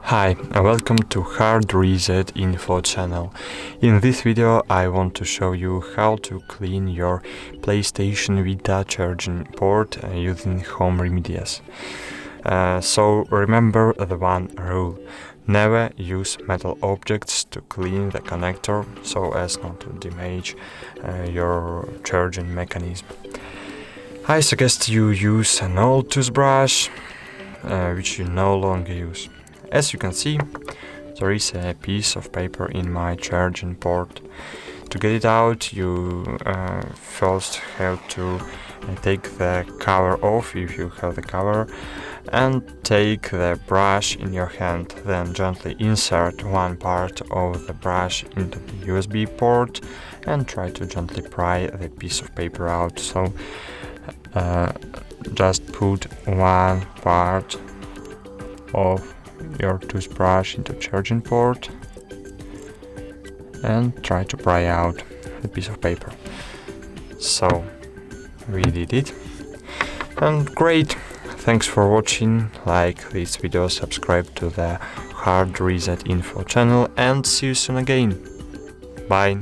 Hi, and welcome to HardReset.info channel. In this video I want to show you how to clean your PlayStation Vita charging port using home remedies. So remember the one rule: never use metal objects to clean the connector so as not to damage your charging mechanism. I suggest you use an old toothbrush which you no longer use. As you can see, there is a piece of paper in my charging port. To get it out, you first have to take the cover off if you have the cover, and take the brush in your hand. Then gently insert one part of the brush into the USB port and try to gently pry the piece of paper out. So just put one part of your toothbrush into charging port and try to pry out the piece of paper. So we did it, and great. Thanks for watching. Like this video, subscribe to the HardReset.info channel, and see you soon again. Bye.